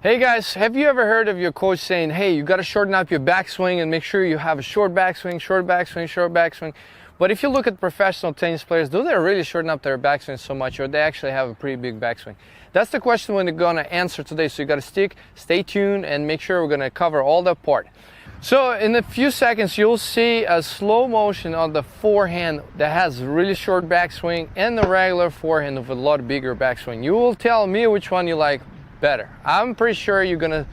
Hey guys, have you ever heard of your coach saying, hey, you got to shorten up your backswing and make sure you have a short backswing, short backswing, short backswing. But if you look at professional tennis players, do they really shorten up their backswing so much, or they actually have a pretty big backswing? That's the question we're going to answer today. So you got to stay tuned and make sure we're going to cover all that part. So in a few seconds, you'll see a slow motion on the forehand that has really short backswing and the regular forehand with a lot bigger backswing. You will tell me which one you like better. I'm pretty sure you're gonna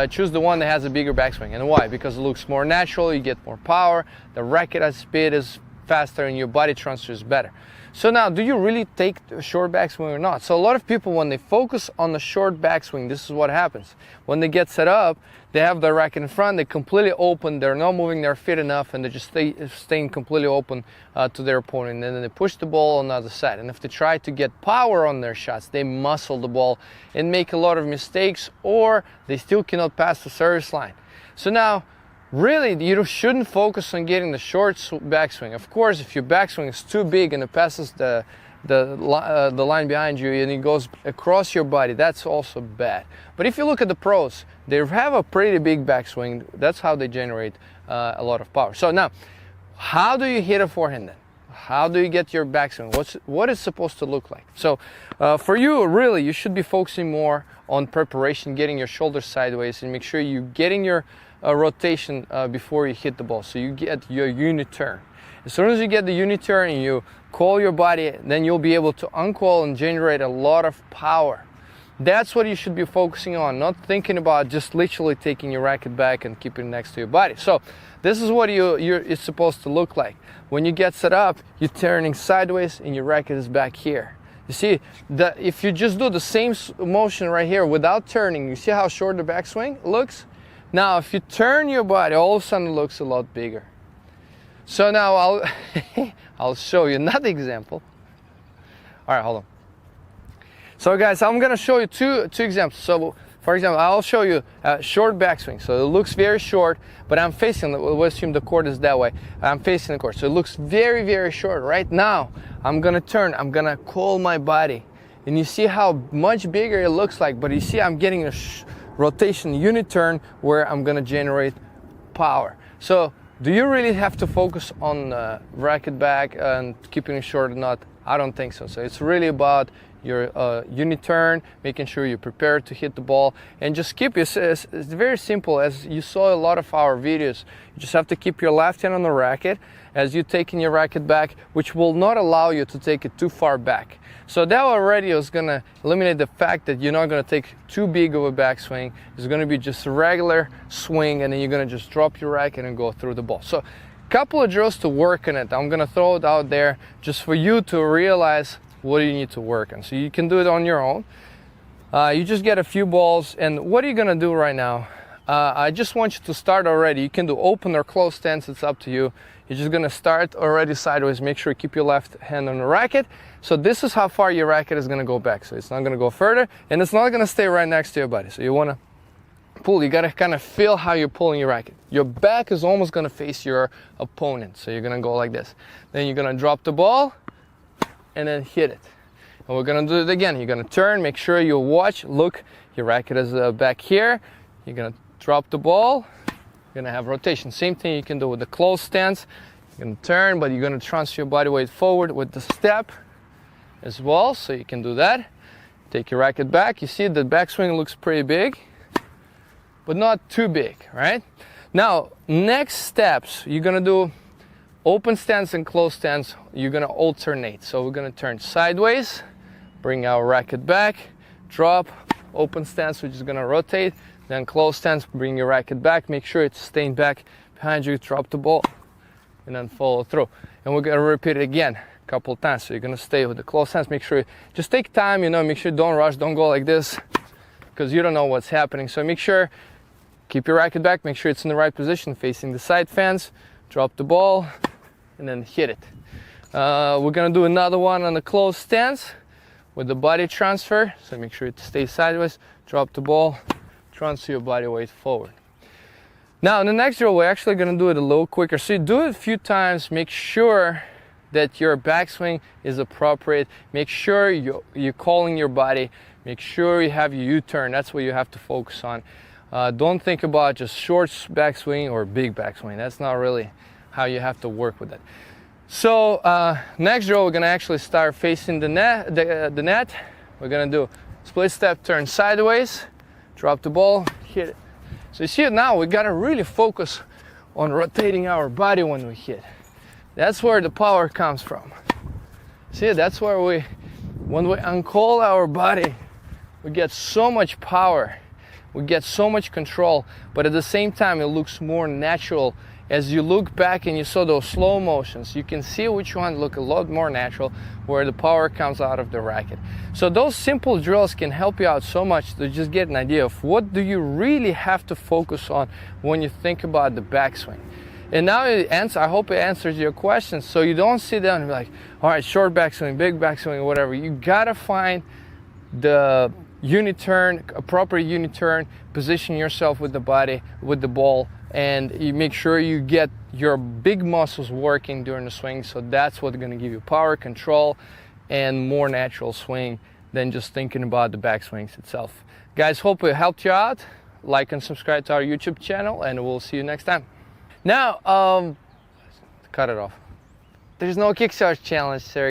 choose the one that has a bigger backswing. And why? Because it looks more natural, you get more power, the racket at speed is faster, and your body transfer is better. So now, do you really take the short backswing or not? So a lot of people, when they focus on the short backswing, this is what happens. When they get set up, they have the racket in front, they're completely open, they're not moving their feet enough, and they're just staying completely open to their opponent. And then they push the ball on the other side. And if they try to get power on their shots, they muscle the ball and make a lot of mistakes, or they still cannot pass the service line. So now, really, you shouldn't focus on getting the short backswing. Of course, if your backswing is too big and it passes the line behind you and it goes across your body, that's also bad. But if you look at the pros, they have a pretty big backswing. That's how they generate a lot of power. So now, how do you hit a forehand then? How do you get your backswing? What is supposed to look like? So for you, really, you should be focusing more on preparation, getting your shoulders sideways, and make sure you're getting your rotation before you hit the ball. So you get your unit turn. As soon as you get the unit turn and you coil your body, then you'll be able to uncoil and generate a lot of power. That's what you should be focusing on, not thinking about just literally taking your racket back and keeping it next to your body. So this is what it's supposed to look like. When you get set up, you're turning sideways and your racket is back here. You see, if you just do the same motion right here without turning, you see how short the backswing looks? Now, if you turn your body, all of a sudden it looks a lot bigger. So now I'll show you another example. All right, hold on. So guys, I'm gonna show you two examples. So for example, I'll show you a short backswing. So it looks very short, but I'm facing, we'll assume the court is that way. I'm facing the court. So it looks very, very short. Right now, I'm gonna turn, I'm gonna coil my body. And you see how much bigger it looks like, but you see I'm getting a rotation unit turn where I'm gonna generate power. So do you really have to focus on racket back and keeping it short or not? I don't think so. So it's really about your unit turn, making sure you're prepared to hit the ball, and just keep it. It's very simple. As you saw a lot of our videos, you just have to keep your left hand on the racket as you're taking your racket back, which will not allow you to take it too far back. So that already is going to eliminate the fact that you're not going to take too big of a backswing. It's going to be just a regular swing, and then you're going to just drop your racket and go through the ball. So couple of drills to work on it. I'm going to throw it out there just for you to realize what do you need to work on. So you can do it on your own. You just get a few balls, and what are you going to do right now? I just want you to start already. You can do open or closed stance, it's up to you. You're just going to start already sideways. Make sure you keep your left hand on the racket. So this is how far your racket is going to go back. So it's not going to go further, and it's not going to stay right next to your body. So you want to pull. You got to kind of feel how you're pulling your racket. Your back is almost going to face your opponent. So you're going to go like this. Then you're going to drop the ball and then hit it. And we're going to do it again. You're going to turn, make sure you watch, look, your racket is back here. You're going to drop the ball. You're going to have rotation. Same thing you can do with the closed stance. You're going to turn, but you're going to transfer your body weight forward with the step as well. So you can do that. Take your racket back. You see the backswing looks pretty big, but not too big, right? Now, next steps, you're going to do open stance and closed stance. You're going to alternate. So we're going to turn sideways, bring our racket back, drop, open stance, which is going to rotate, then closed stance, bring your racket back, make sure it's staying back behind you, drop the ball, and then follow through. And we're going to repeat it again a couple of times. So you're going to stay with the closed stance. Make sure, just take time, make sure don't rush, don't go like this, because you don't know what's happening. So make sure, keep your racket back, make sure it's in the right position, facing the side fence, drop the ball, and then hit it. We're going to do another one on the closed stance with the body transfer. So make sure it stays sideways, drop the ball, transfer your body weight forward. Now in the next drill, we're actually going to do it a little quicker. So you do it a few times, make sure that your backswing is appropriate. Make sure you're calling your body. Make sure you have your U-turn. That's what you have to focus on. Don't think about just short backswing or big backswing. That's not really how you have to work with it. So next drill, we're gonna actually start facing the net. We're gonna do split step, turn sideways, drop the ball, hit it. So you see it now, we gotta really focus on rotating our body when we hit. That's where the power comes from. See, that's where when we uncall our body, we get so much power, we get so much control, but at the same time, it looks more natural. As you look back and you saw those slow motions, you can see which one look a lot more natural, where the power comes out of the racket. So those simple drills can help you out so much to just get an idea of what do you really have to focus on when you think about the backswing. And now I hope it answers your questions, so you don't sit down and be like, all right, short backswing, big backswing, whatever. You gotta find the uniturn, appropriate uniturn, position yourself with the body, with the ball, and you make sure you get your big muscles working during the swing. So that's what's going to give you power, control, and more natural swing than just thinking about the backswings itself. Guys, hope it helped you out. Like and subscribe to our YouTube channel, and we'll see you next time. Now, cut it off. There's no kick charge challenge, sir.